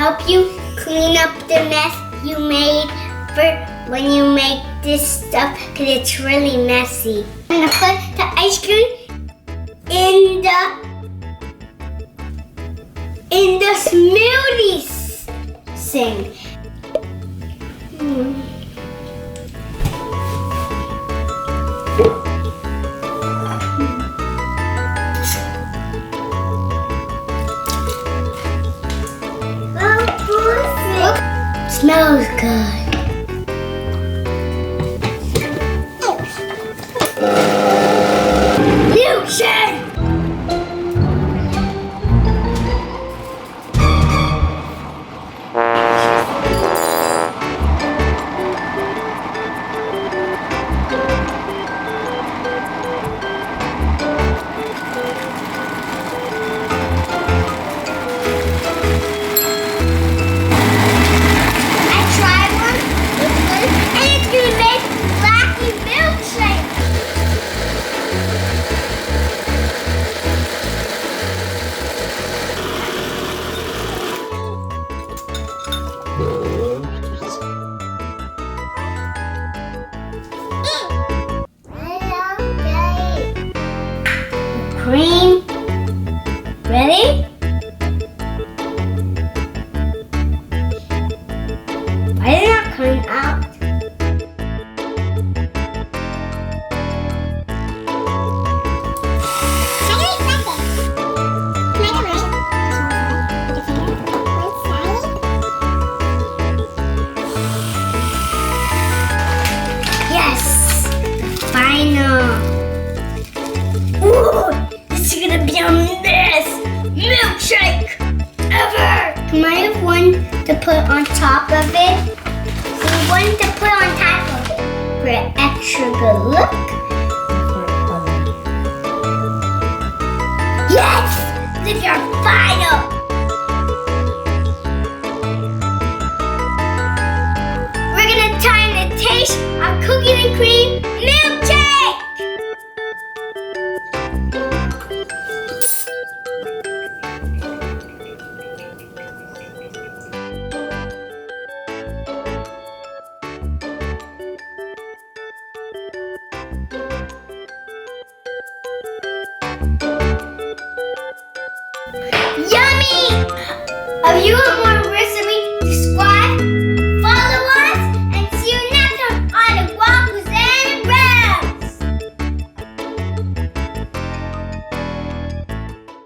help you clean up the mess you made for when you make this stuff because it's really messy. I'm gonna put the ice cream in the smoothie thing. Smells good. Milkshake! Cream. Ready? Why did it not come out? Yes! Final! Ooh! This is gonna be a mess! Milkshake! Ever! You might have one to put on top of it. And one to put on top of it for an extra good look. Yes! Look at our final! We're gonna time the taste of cookies and cream milkshake! Yummy! Have you